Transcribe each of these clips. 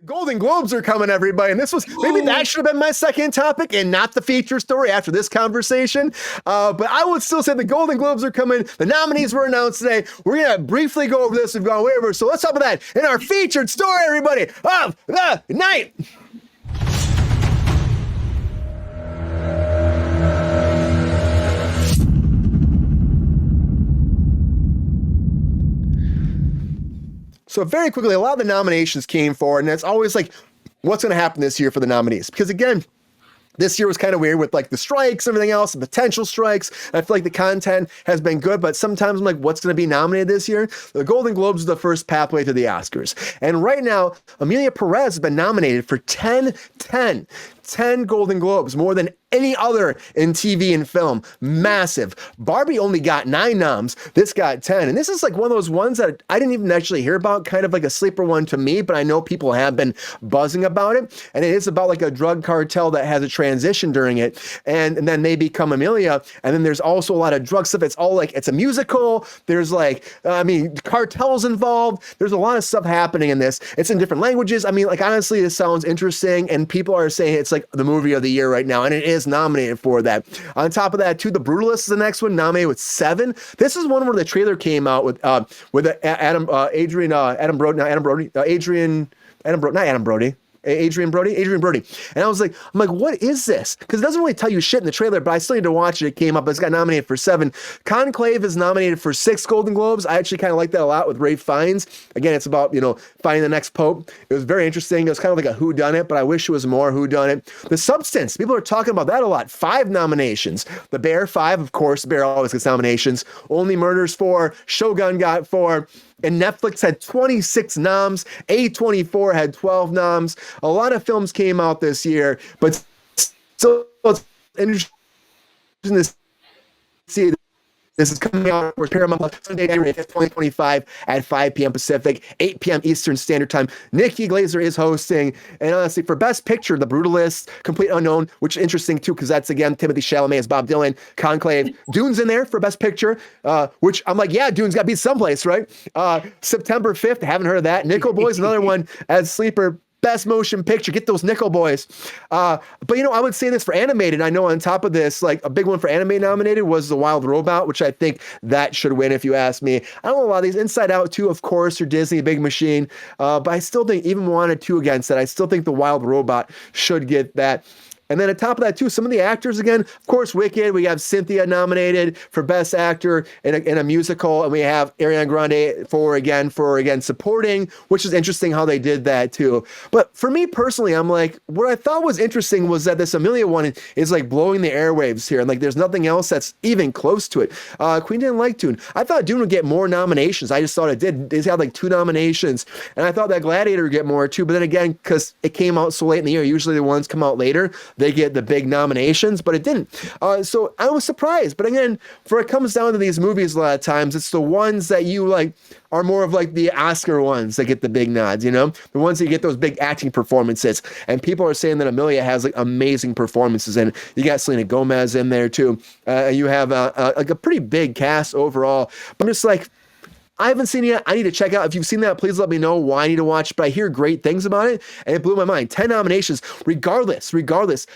Golden Globes are coming, everybody. And maybe that should have been my second topic and not the feature story after this conversation. But I would still say the Golden Globes are coming. The nominees were announced today. We're going to briefly go over this. We've gone way over. So let's talk about that in our featured story, everybody, of the night. So very quickly, a lot of the nominations came forward, and it's always like, what's going to happen this year for the nominees? Because again, this year was kind of weird with like the strikes, everything else, the potential strikes. I feel like the content has been good, but sometimes I'm like, what's going to be nominated this year? The Golden Globes is the first pathway to the Oscars. And right now, Emilia Perez has been nominated for 10 Golden Globes, more than any other in TV and film. Massive. Barbie only got 9 noms. This got 10. And this is like one of those ones that I didn't even actually hear about, kind of like a sleeper one to me, but I know people have been buzzing about it. And it is about like a drug cartel that has a transition during it. And then they become Emilia. And then there's also a lot of drug stuff. It's all like, it's a musical. There's like, cartels involved. There's a lot of stuff happening in this. It's in different languages. I mean, like, honestly, this sounds interesting. And people are saying it's like the movie of the year right now. And it is nominated for that. On top of that, too, The Brutalist is the next one, nominated with 7. This is one where the trailer came out with Adrian Brody. And I was like, what is this? Because it doesn't really tell you shit in the trailer, but I still need to watch it. It came up, it's got nominated for 7. Conclave is nominated for 6 Golden Globes. I actually kind of like that a lot with Ralph Fiennes. Again, it's about, finding the next pope. It was very interesting. It was kind of like a whodunit, but I wish it was more whodunit. The Substance, people are talking about that a lot. 5 nominations. The Bear, 5, of course. The Bear always gets nominations. Only Murders, 4. Shogun got 4. And Netflix had 26 noms. A24 had 12 noms. A lot of films came out this year, but still it's interesting to see. This is coming out for Paramount Sunday, January 5th, 2025 at 5 p.m. Pacific, 8 p.m. Eastern Standard Time. Nikki Glaser is hosting. And honestly, for Best Picture, The Brutalist, Complete Unknown, which is interesting too, because that's, again, Timothée Chalamet as Bob Dylan, Conclave. Dune's in there for Best Picture, which I'm like, yeah, Dune's got to be someplace, right? September 5th, haven't heard of that. Nickel Boys, another one as Sleeper. Best Motion Picture, get those Nickel Boys. But I would say this for animated. I know on top of this, like a big one for anime nominated was The Wild Robot, which I think that should win if you ask me. I don't know a lot of these. Inside Out 2, of course, or Disney, Big Machine. But I still think, even Moana 2 against that, I still think The Wild Robot should get that. And then on top of that, too, some of the actors, again, of course, Wicked. We have Cynthia nominated for Best Actor in a musical. And we have Ariana Grande for supporting, which is interesting how they did that, too. But for me personally, I'm like, what I thought was interesting was that this Emilia one is like blowing the airwaves here. And like, there's nothing else that's even close to it. Queen didn't like Dune. I thought Dune would get more nominations. I just thought it did. They had like 2 nominations. And I thought that Gladiator would get more, too. But then again, because it came out so late in the year, usually the ones come out later, they get the big nominations, but it didn't. So I was surprised. But again, for it comes down to these movies a lot of times, it's the ones that you like are more of like the Oscar ones that get the big nods, the ones that you get those big acting performances. And people are saying that Emilia has like amazing performances, and you got Selena Gomez in there too. You have like a pretty big cast overall. But I'm just like, I haven't seen it yet. I need to check out. If you've seen that, please let me know why I need to watch. But I hear great things about it, and it blew my mind. 10 nominations. Regardless,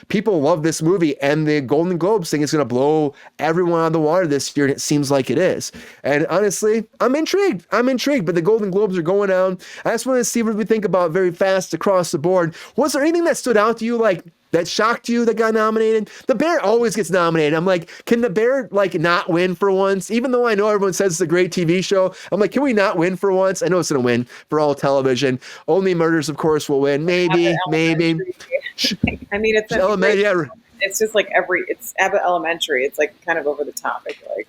people love this movie, and the Golden Globes thing is going to blow everyone out of the water this year, and it seems like it is. And honestly, I'm intrigued. But the Golden Globes are going down. I just want to see what we think about very fast across the board. Was there anything that stood out to you, like, that shocked you that got nominated? The Bear always gets nominated. I'm like, can The Bear like not win for once? Even though I know everyone says it's a great TV show, I'm like, can we not win for once? I know it's going to win for all television. Only Murders, of course, will win. Maybe. I mean, it's just like it's Abbott Elementary. It's like kind of over the top. I feel like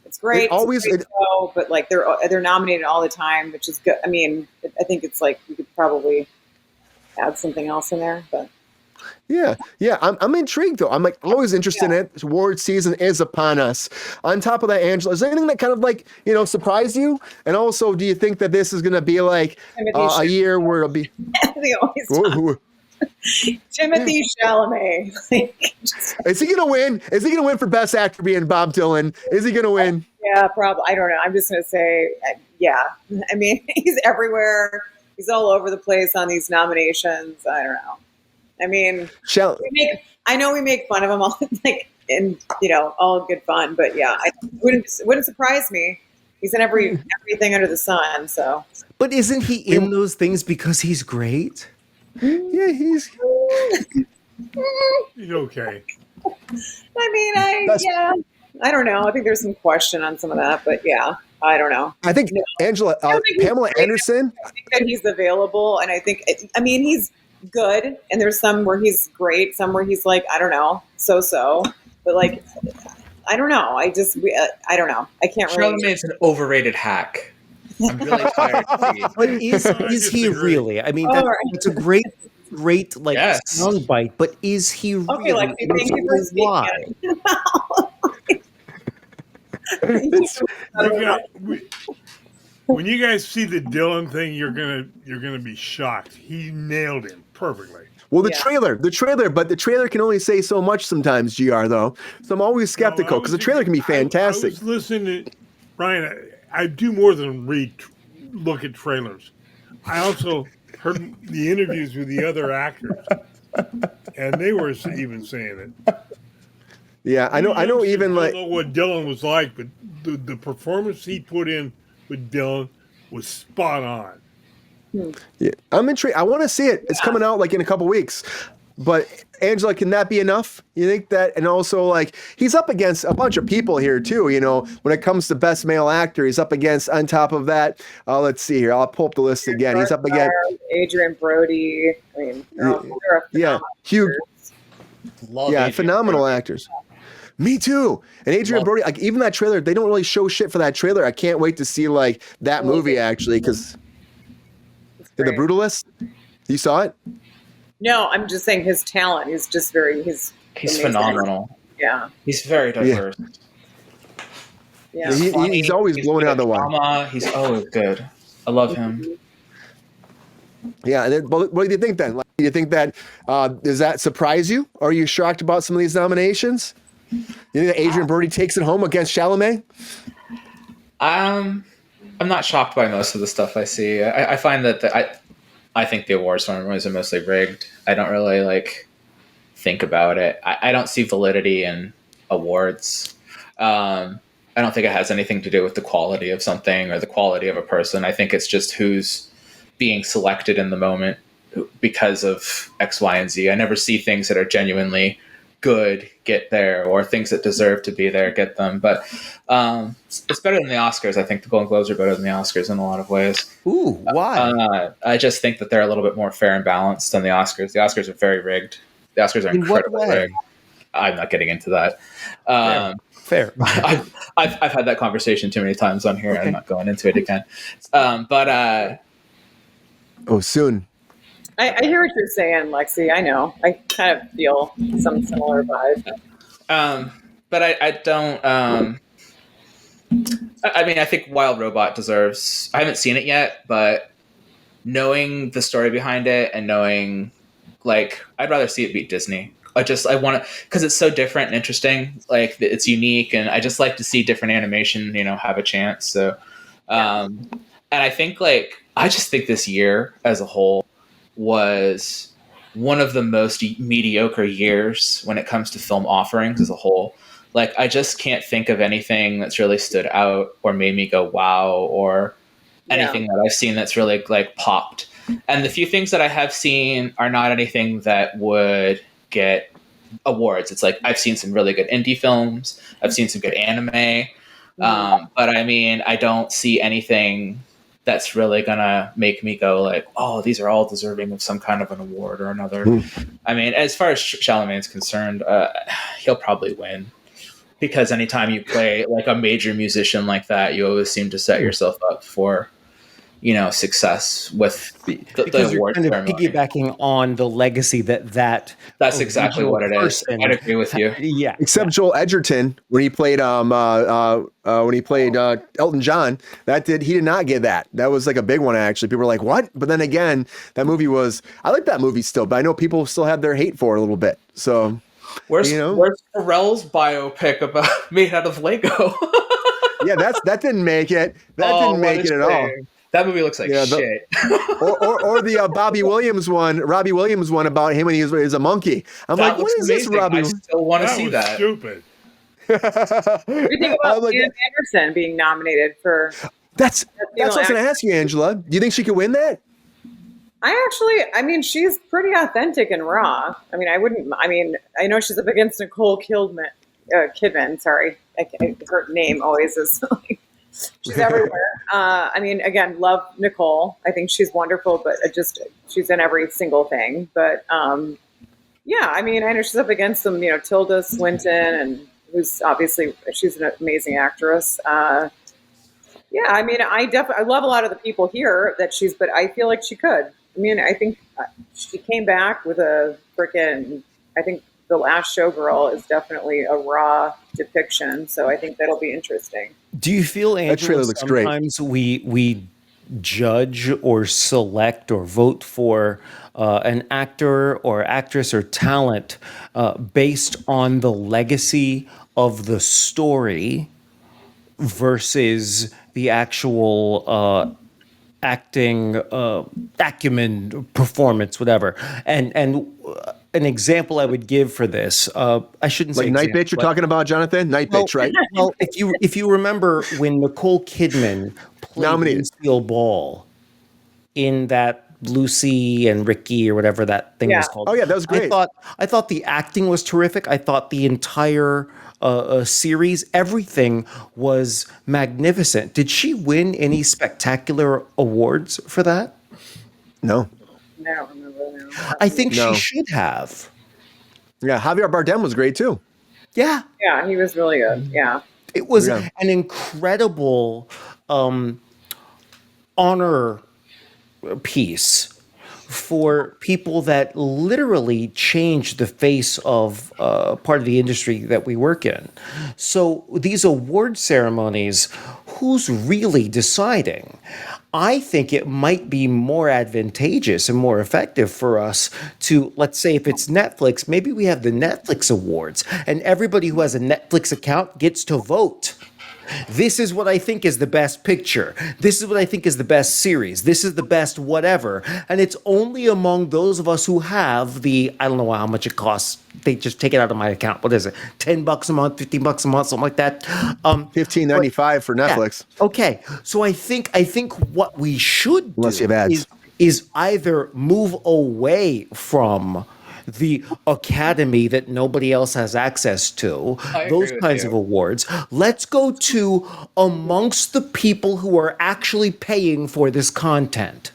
it's great. It's a great show, but like they're nominated all the time, which is good. I mean, I think it's like we could probably add something else in there, but. Yeah. I'm intrigued though. I'm like always interested in it. Award season is upon us. On top of that, Angela, is there anything that kind of like, surprised you? And also, do you think that this is going to be like a year where it'll be? Timothée Chalamet. Is he going to win? Is he going to win for Best Actor being Bob Dylan? Is he going to win? Yeah, probably. I don't know. I'm just going to say, yeah. I mean, he's everywhere. he's all over the place on these nominations. I don't know. I mean, I know we make fun of him all like, and all good fun, but yeah, it wouldn't surprise me. He's in everything under the sun. So, but isn't he in those things because he's great? Yeah, he's okay. I mean, I don't know. I think there's some question on some of that, but yeah, I don't know. I think Pamela Anderson. I think that he's available, and I mean, he's good, and there's some where he's great, some where he's like, I don't know, so, but like, I don't know. I don't know. I can't really. Charlamagne's an overrated hack. I'm really tired of seeing. But is he really? I mean, it's a great like soundbite. But is he really? Okay, like thank you for speaking. When you guys see the Dylan thing, you're gonna be shocked. He nailed him perfectly. Well, the trailer, but the trailer can only say so much sometimes, GR, though. So I'm always skeptical because the trailer can be fantastic. I was listening to Brian. I do more than look at trailers. I also heard the interviews with the other actors, and they were even saying it. Yeah, I know. Even I don't know what Dylan was like, but the performance he put in with Dylan was spot on. Yeah, I'm intrigued. I want to see it. It's coming out like in a couple weeks. But Angela, can that be enough? You think that? And also, like, he's up against a bunch of people here too. When it comes to best male actor, he's up against. On top of that, let's see here. I'll pull up the list again. He's up against Adrian Brody. I mean, they're Hugh. Phenomenal actors. Me too. And Adrian Brody, like even that trailer, they don't really show shit for that trailer. I can't wait to see like that movie actually, because The Brutalist. You saw it? No, I'm just saying his talent. He's just he's phenomenal. Yeah. He's very diverse. Yeah. He's always blowing out of the water. He's always good. I love him. Yeah. And then, what do you think then? Like, do you think that does that surprise you? Are you shocked about some of these nominations? You think that Adrian Brody takes it home against Chalamet? I'm not shocked by most of the stuff I see. I find that I think the awards ceremonies are mostly rigged. I don't really think about it. I don't see validity in awards. I don't think it has anything to do with the quality of something or the quality of a person. I think it's just who's being selected in the moment because of X, Y, and Z. I never see things that are genuinely good get there, or things that deserve to be there get them. But it's better than the Oscars. I think the Golden Globes are better than the Oscars in a lot of ways. Ooh, why? I just think that they're a little bit more fair and balanced than the Oscars. The Oscars are very rigged. The Oscars are incredibly rigged. I'm not getting into that. Fair. I've had that conversation too many times on here. Okay. I'm not going into it again. Soon. I hear what you're saying, Lexi. I know. I kind of feel some similar vibe. But I don't. I mean, I think Wild Robot deserves. I haven't seen it yet, but knowing the story behind it and knowing, I'd rather see it beat Disney. I want to, because it's so different and interesting. It's unique, and I just like to see different animation, have a chance. So, and I think I just think this year as a whole was one of the most mediocre years when it comes to film offerings as a whole. I just can't think of anything that's really stood out or made me go wow, or anything that I've seen that's really popped. And the few things that I have seen are not anything that would get awards. It's I've seen some really good indie films. I've seen some good anime. But I mean, I don't see anything that's really gonna make me go oh, these are all deserving of some kind of an award or another. I mean, as far as Chalamet's concerned, he'll probably win, because anytime you play a major musician like that, you always seem to set yourself up for success with the award kind of ceremony. Piggybacking on the legacy that's exactly what it is. I'd agree with you. Yeah. Except Joel Edgerton, when he played Elton John, he did not get that. That was a big one actually. People were like, "What?" But then again, that movie I like that movie still, but I know people still have their hate for it a little bit. So where's Pharrell's biopic made out of Lego? Yeah, that didn't make it. That didn't make it at all. That movie looks like shit. or the Robbie Williams one about him when he was a monkey. I'm that like, what is amazing. this, Robbie? I still want to see that. Stupid. What do you think about Pam Anderson being nominated for? That's what I was going to ask you, Angela. Do you think she could win that? I mean, she's pretty authentic and raw. I know she's up against Nicole Kidman. Sorry, her name always is like, she's everywhere. I mean, again, love Nicole. I think she's wonderful, but she's in every single thing. But yeah, I mean, I know she's up against some, Tilda Swinton, and who's obviously she's an amazing actress. Yeah, I mean, I love a lot of the people here but I feel like she could. I mean, I think she came back with I think The Last Showgirl is definitely a raw depiction. So I think that'll be interesting. Do you feel, Angela, that trailer looks sometimes great. we judge or select or vote for an actor or actress or talent based on the legacy of the story versus the actual acting acumen, performance, whatever. And an example I would give for this, I shouldn't say Night Bitch. You're talking about, Jonathan? Night Bitch, right? Well, if you remember when Nicole Kidman played Lucille Ball in that Lucy and Ricky or whatever that thing was called. Oh yeah, that was great. I thought the acting was terrific. I thought the entire series, everything was magnificent. Did she win any spectacular awards for that? No. I don't remember now. I think she should have. Yeah, Javier Bardem was great too. Yeah. Yeah, he was really good. Yeah. It was an incredible honor piece for people that literally changed the face of part of the industry that we work in. So these award ceremonies, who's really deciding? I think it might be more advantageous and more effective for us to, let's say if it's Netflix, maybe we have the Netflix awards and everybody who has a Netflix account gets to vote. This is what I think is the best picture. This is what I think is the best series. This is the best whatever. And it's only among those of us who have I don't know how much it costs. They just take it out of my account. What is it? $10 a month, $15 a month, something like that. $15.95 for Netflix. Yeah. Okay. So I think what we should Unless you have ads. is either move away from the academy that nobody else has access to, those kinds of awards. Let's go to amongst the people who are actually paying for this content.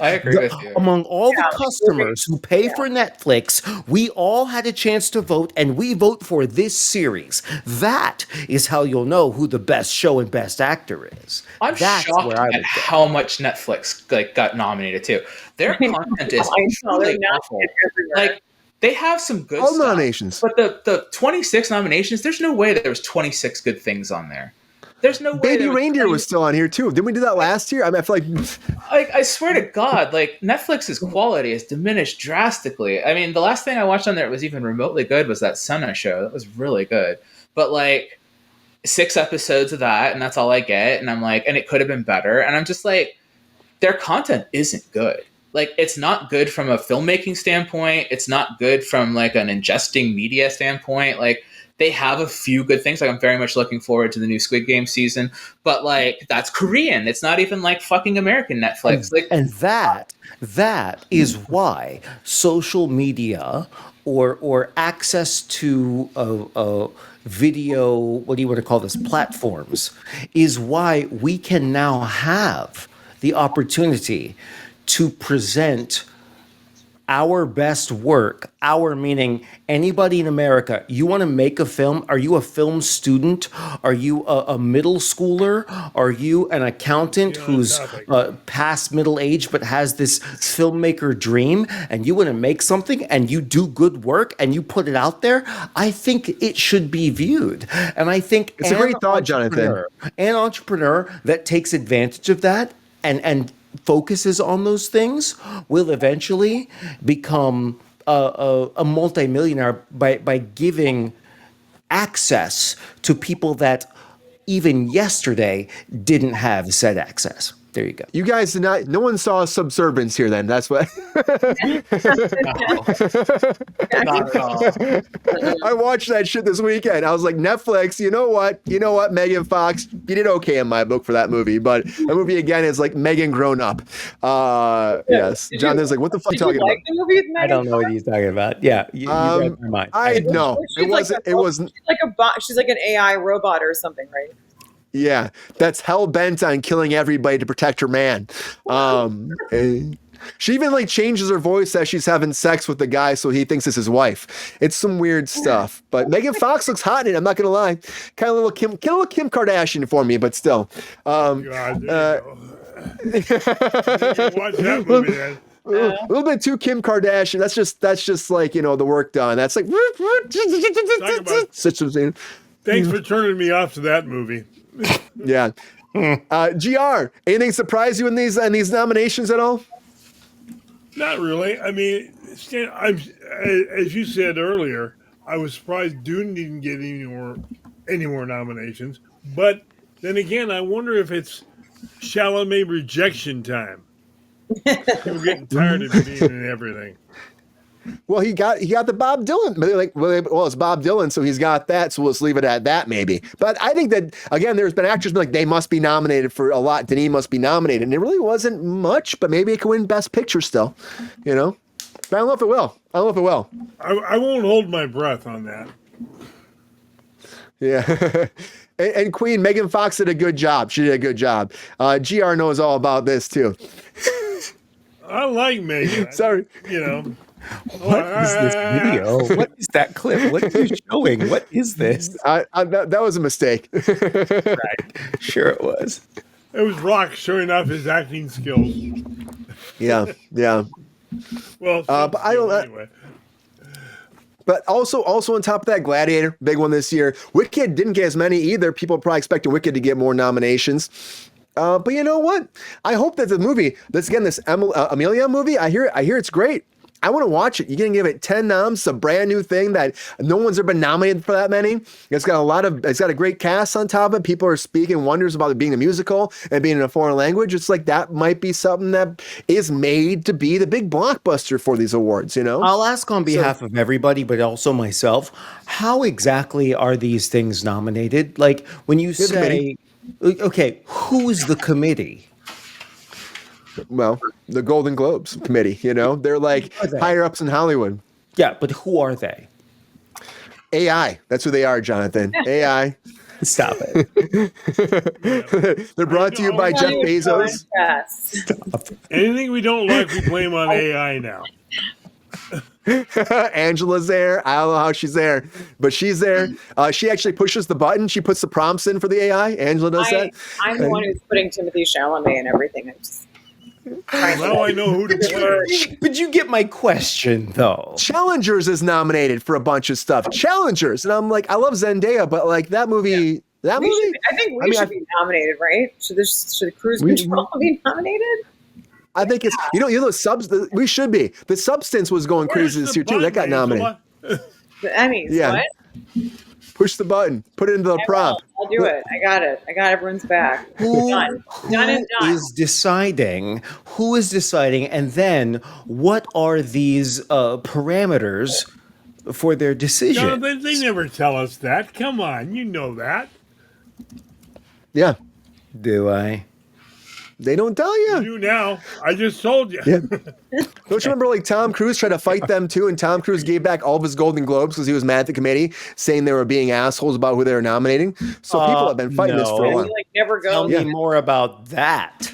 I agree with you. Among all the customers who pay for Netflix, we all had a chance to vote, and we vote for this series. That is how you'll know who the best show and best actor is. I'm shocked at how much Netflix got nominated too. Their content is truly awful. Like they have some good stuff, nominations, but the 26 nominations, there's no way there was 26 good things on there. There's no way. Baby Reindeer was still on here too. Didn't we do that last year? I mean, I feel like I swear to God, like Netflix's quality has diminished drastically. I mean, the last thing I watched on there that was even remotely good was that Senna show. That was really good. But like 6 episodes of that, and that's all I get. And I'm like, and it could have been better. And I'm just like, their content isn't good. Like, it's not good from a filmmaking standpoint. It's not good from like an ingesting media standpoint. Like, they have a few good things. Like, I'm very much looking forward to the new Squid Game season, but like that's Korean. It's not even like fucking American Netflix. And that is why social media or access to video, what do you want to call this, platforms, is why we can now have the opportunity to present our best work, our meaning anybody in America. You want to make a film? Are you a film student? Are you a middle schooler? Are you an accountant who's past middle age but has this filmmaker dream, and you want to make something and you do good work and you put it out there? I think it should be viewed. And I think it's a great thought, Jonathan. An entrepreneur that takes advantage of that and focuses on those things will eventually become a multimillionaire by giving access to people that even yesterday didn't have said access. There you go. You guys did not. No one saw Subservience here. Then that's what. Not at all. I watched that shit this weekend. I was like, Netflix. You know what? Megan Fox, you did okay in my book for that movie, but that movie again is like Megan grown up. Yes, John is like, what the fuck are you talking about? The movie with Megan I don't know what he's talking about. Yeah, you read my mind. I know it wasn't. It wasn't. She's like a bot. She's like an AI robot or something, right? Yeah, that's hell bent on killing everybody to protect her man. And she even like changes her voice as she's having sex with the guy, so he thinks it's his wife. It's some weird stuff. But Megan Fox looks hot in it. I'm not gonna lie, kind of a little Kim Kardashian for me, but still. God, there you go. Watch that movie then. A little bit too Kim Kardashian. That's just like the work done. That's like. Thanks for turning me off to that movie. Yeah. GR, anything surprise you in these nominations at all? Not really. I mean, as you said earlier, I was surprised Dune didn't get any more nominations. But then again, I wonder if it's Chalamet rejection time. People getting tired of being in everything. Well, he got the Bob Dylan. Like, well, it's Bob Dylan, so he's got that. So let's leave it at that, maybe. But I think that again, there's been actors like they must be nominated for a lot. Denis must be nominated, and it really wasn't much. But maybe it can win Best Picture still. But I don't know if it will. I won't hold my breath on that. Yeah. And Queen Megan Fox did a good job. She did a good job. GR knows all about this too. I like Megan. Sorry. What is this video? What is that clip? What are you showing? What is this? That was a mistake. Right. Sure it was. It was Rock showing off his acting skills. Yeah. Well, but I don't. Anyway. But also on top of that, Gladiator, big one this year. Wicked didn't get as many either. People are probably expecting Wicked to get more nominations. But you know what? I hope that the movie, this Amelia movie, I hear it's great. I want to watch it. You're going to give it 10 noms, a brand new thing that no one's ever been nominated for that many. It's got a great cast on top of it. People are speaking wonders about it being a musical and being in a foreign language. It's like that might be something that is made to be the big blockbuster for these awards, I'll ask on behalf of everybody, but also myself, how exactly are these things nominated? Like when you say, okay, who's the committee? Well, the Golden Globes committee, they're like higher ups in Hollywood. Yeah, but who are they? AI. That's who they are, Jonathan. AI. Stop it. They're brought to you by Jeff Bezos. Anything we don't like, we blame on AI now. Angela's there. I don't know how she's there, but she's there. She actually pushes the button. She puts the prompts in for the AI. Angela does that. I'm the one who's putting Timothée Chalamet and everything. Now I know who to blame. But you get my question, though. Challengers is nominated for a bunch of stuff. Challengers, and I'm like, I love Zendaya, but like that movie, I think we should be nominated, right? Should Cruise Control be nominated? I think it's we should be. The Substance was going crazy this year too. That got nominated. The Emmys. Yeah. What? Push the button. Put it into the prompt. I'll do it. I got it. I got everyone's back. Who done. is deciding? Who is deciding? And then what are these parameters for their decision? No, they never tell us that. Come on, you know that. Yeah. Do I? They don't tell you. You do now. I just told you. Yeah. Don't you remember like Tom Cruise tried to fight them too, and Tom Cruise gave back all of his Golden Globes because he was mad at the committee, saying they were being assholes about who they were nominating. So people have been fighting this for a while. Tell me more about that.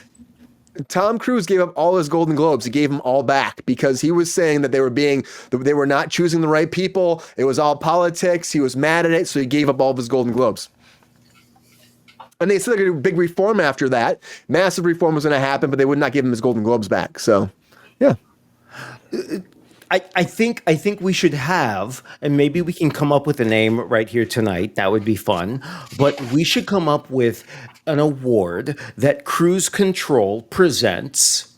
Tom Cruise gave up all his Golden Globes. He gave them all back because he was saying that they were not choosing the right people. It was all politics. He was mad at it, so he gave up all of his Golden Globes. And they said they're going to do a big reform after that. Massive reform was going to happen, but they would not give him his Golden Globes back. So, yeah. I think we should have, and maybe we can come up with a name right here tonight. That would be fun. But we should come up with an award that Cruise Control presents.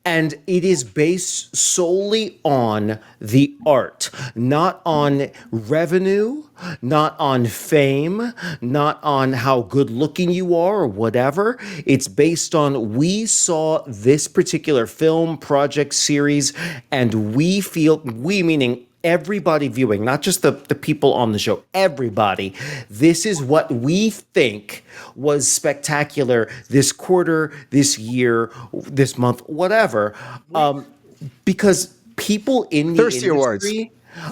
And it is based solely on the art, not on revenue, not on fame, not on how good looking you are or whatever. It's based on we saw this particular film, project, series, and we feel, we meaning everybody viewing, not just the people on the show, everybody, this is what we think was spectacular this quarter, this year, this month, whatever. Because people in the Thirsty industry, Awards.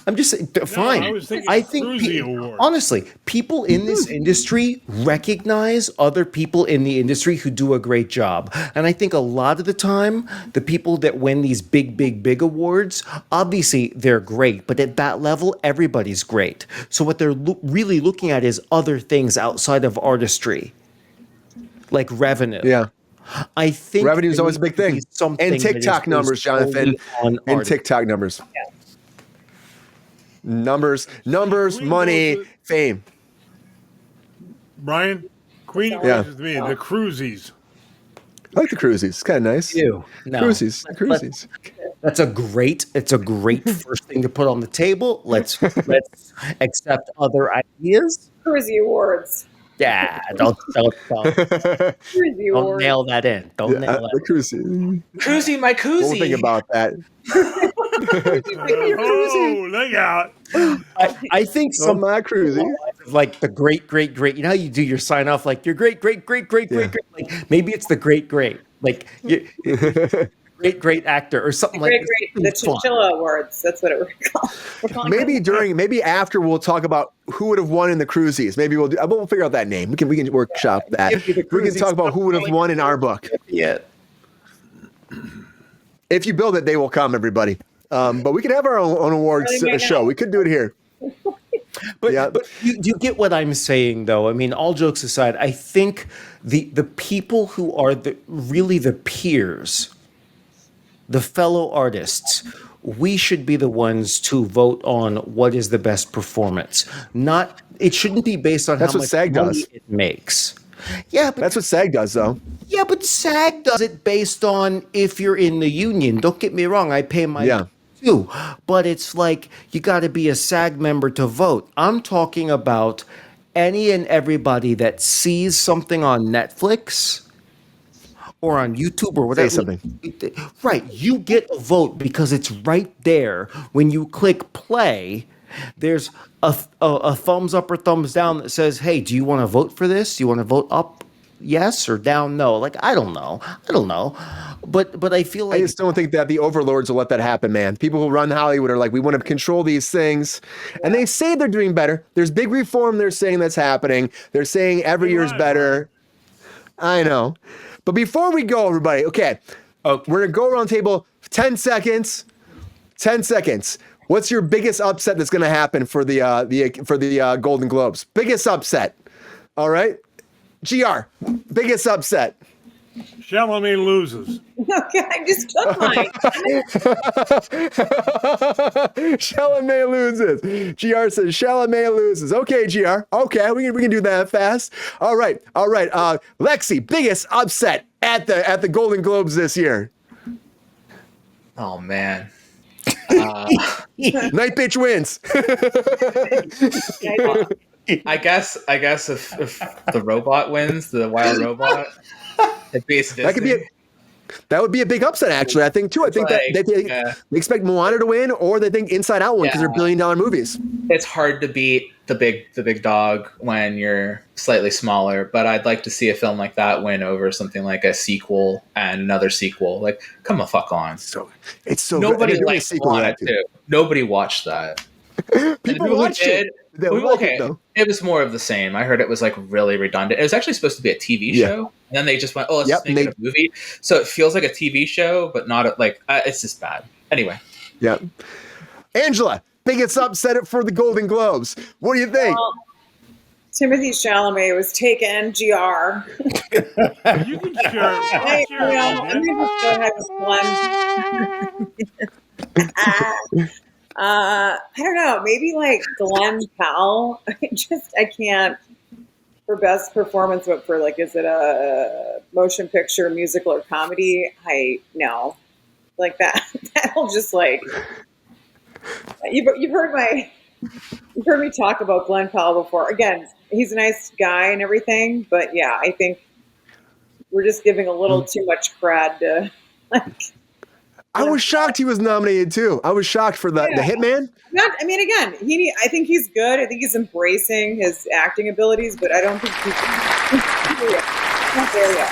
I'm just saying, fine. I was thinking I think Kruse Awards. honestly, people in this industry recognize other people in the industry who do a great job. And I think a lot of the time, the people that win these big awards, obviously they're great, but at that level, everybody's great. So what they're really looking at is other things outside of artistry, like revenue. Yeah. I think Revenue is always a big thing. And TikTok numbers, Jonathan. And TikTok numbers. Numbers, money, fame. Brian, Queen Yeah. agrees with me. The Cruises. I like the Cruises. It's kind of nice. No. Cruises. The Cruises. It's a great first thing to put on the table. Let's accept other ideas. Kruse Awards. Yeah, don't Kruse Awards. nail that in. Don't nail The that. Cruises. Koozie, my koozie. We'll think about that. Oh, look out. I think Oh, some my Cruises. like the great. You know how you do your sign off like your great. Like maybe it's the great. Like great actor or something like The Chinchilla Awards. That's what it was called. Maybe after we'll talk about who would have won in the Cruises. Maybe we'll figure out that name. We can workshop that. Give me the We can Cruises. talk about who would have won in our book. Yeah. If you build it, they will come, everybody. But we could have our own awards Really right show. now. We could do it here. But, Yeah. but you get what I'm saying, though. I mean, all jokes aside, I think the people who are really the peers, the fellow artists, we should be the ones to vote on what is the best performance. It shouldn't be based on That's how what much SAG money does. it makes. Yeah, but That's what SAG does, though. yeah, but SAG does it based on if you're in the union. Don't get me wrong, I pay my Yeah. too, but it's like you got to be a SAG member to vote. I'm talking about any and everybody that sees something on Netflix or on YouTube or whatever. Say something. Right, you get a vote because it's right there. When you click play, there's a thumbs up or thumbs down that says, "Hey, do you want to vote for this? Do you want to vote up, yes, or down, no?" Like I don't know, but I feel I like just don't think that the overlords will let that happen, man. People who run Hollywood are like, we want to control these things. And they say they're doing better. There's big reform they're saying that's happening. They're saying every year's better. I know. But before we go, everybody, okay, we're going to go around the table 10 seconds. 10 seconds. What's your biggest upset that's going to happen for the Golden Globes? Biggest upset. All right. GR, biggest upset. Chalamet loses. Okay, I just took mine. Chalamet loses. GR says Chalamet loses. Okay, GR. Okay, we can do that fast. All right. Lexi, biggest upset at the Golden Globes this year. Oh man. Night bitch wins. I guess if the robot wins, the wild robot, it beats Disney. That would be a big upset, actually. I think too. I think Like, that they expect Moana to win, or they think Inside Out win because they're $1 billion movies. It's hard to beat the big dog when you're slightly smaller, but I'd like to see a film like that win over something like a sequel and another sequel. Like, come the fuck on. It's so Nobody good. liked Moana too. Nobody watched that. People watched it. They like it, though. It was more of the same. I heard it was like really redundant. It was actually supposed to be a TV show, and then they just went, "Oh, let's make it a movie." So it feels like a TV show, but not it's just bad. Anyway, yeah. Angela, biggest upset for the Golden Globes. What do you think? Well, Timothy Chalamet was taken. GR. You can share. I'm gonna just go ahead with Glenn. I don't know. Maybe like Glenn Powell. I can't for best performance. But for like, is it a motion picture, musical, or comedy? No. like that. That'll just like you've heard me talk about Glenn Powell before. Again, he's a nice guy and everything, but yeah, I think we're just giving a little too much cred to like. I was shocked he was nominated too. I was shocked for the Hitman. I think he's good. I think he's embracing his acting abilities, but I don't think he's not there yet.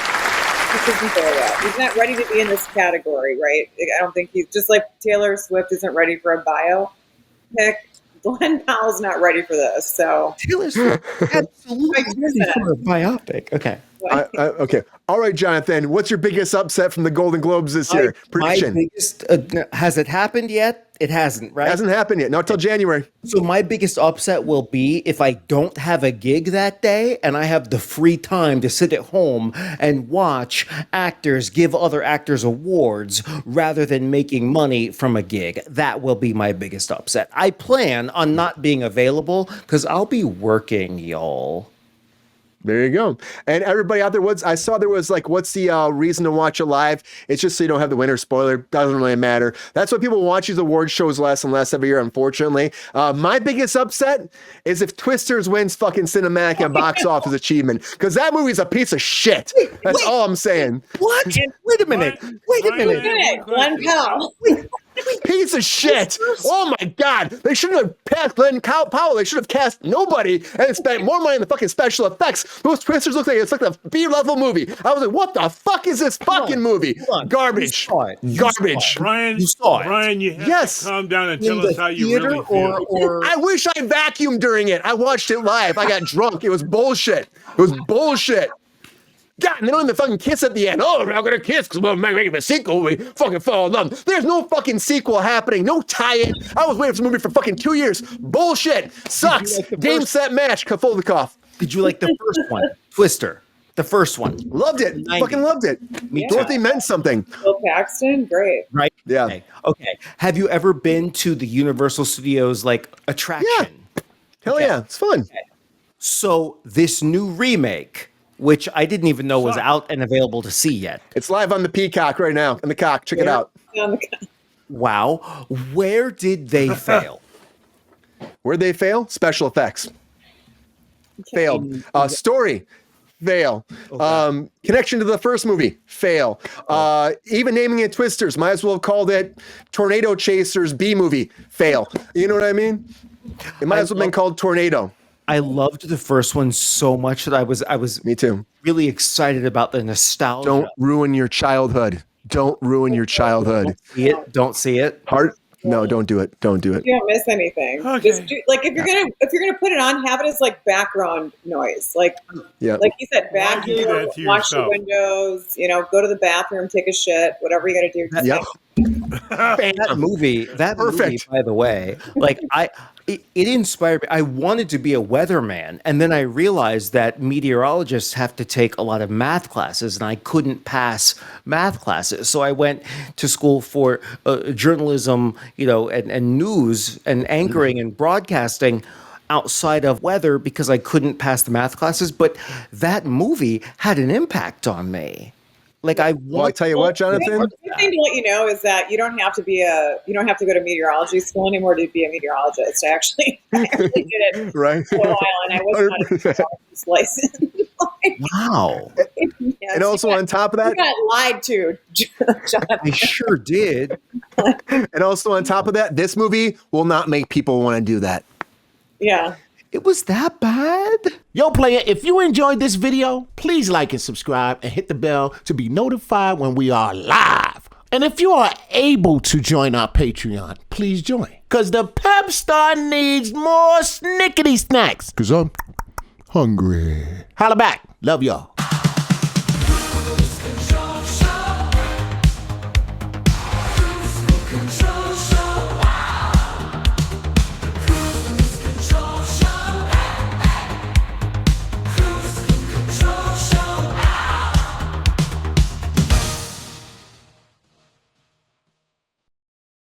He isn't there yet. He's not ready to be in this category, right? I don't think he's just like Taylor Swift isn't ready for a biopic. Glenn Powell's not ready for this. So Taylor Swift absolutely ready for a biopic. Okay. Okay. All right, Jonathan. What's your biggest upset from the Golden Globes this year? Prediction. My biggest, has it happened yet? It hasn't, right? Hasn't happened yet. Not till January. So my biggest upset will be if I don't have a gig that day and I have the free time to sit at home and watch actors give other actors awards rather than making money from a gig. That will be my biggest upset. I plan on not being available because I'll be working, y'all. There you go. And everybody out there, I saw there was like, what's the reason to watch it live? It's just so you don't have the winner spoiler. Doesn't really matter. That's why people watch these award shows less and less every year, unfortunately. My biggest upset is if Twisters wins fucking cinematic and box office achievement, because that movie's a piece of shit. That's all I'm saying. What? Wait a minute. Glenn Powell. Piece of shit. Oh my God. They shouldn't have cast Glenn Powell. They should have cast nobody and spent more money on the fucking special effects. Those Twisters look like it's like a B-level movie. I was like, what the fuck is this fucking movie? Garbage. Garbage. Brian, you saw it. Brian, you have to calm down and tell us how you really feel. I wish I vacuumed during it. I watched it live. I got drunk. It was bullshit. It was bullshit. God, and they don't even fucking kiss at the end. Oh, we're not gonna kiss because we're making a sequel. We fucking fall in love. There's no fucking sequel happening. No tie-in. I was waiting for this movie for fucking 2 years. Bullshit. Sucks. Game, set, match. Kafolikov. Did you like the first one? Twister. The first one. Loved it. Fucking loved it. Dorothy meant something. Bill Paxton, great. Right? Yeah. Okay. Have you ever been to the Universal Studios like attraction? Yeah. Hell yeah. It's fun. Okay. So this new remake, which I didn't even know was out and available to see yet. It's live on the Peacock right now. On the cock. Check it out. Wow. Where did they fail? Where'd they fail? Special effects. Failed. Story. Fail. Okay. Connection to the first movie. Fail. Even naming it Twisters. Might as well have called it Tornado Chasers B movie. Fail. You know what I mean? It might as well have been called Tornado. I loved the first one so much that I was Me too. Really excited about the nostalgia. Don't ruin your childhood. Don't ruin your childhood. Don't see it. Heart. No, don't do it. Don't do it. You don't miss anything. Okay. Just if you're gonna put it on, have it as like background noise. Like like you said, vacuum, wash the windows, go to the bathroom, take a shit, whatever you gotta do. Yep. That movie, by the way, like it inspired me. I wanted to be a weatherman, and then I realized that meteorologists have to take a lot of math classes, and I couldn't pass math classes. So I went to school for journalism, and news and anchoring and broadcasting outside of weather because I couldn't pass the math classes. But that movie had an impact on me. Like I tell you what, Jonathan. The thing to let you know is that you don't have to go to meteorology school anymore to be a meteorologist. I actually did it right for a while, and I was not a meteorologist licensed. Wow. And also on top of that, you got lied to, Jonathan. I sure did. And also on top of that, this movie will not make people want to do that. Yeah. It was that bad? Yo, player, if you enjoyed this video, please like and subscribe and hit the bell to be notified when we are live. And if you are able to join our Patreon, please join. Because the Pepestar needs more snickety snacks. Because I'm hungry. Holla back. Love y'all.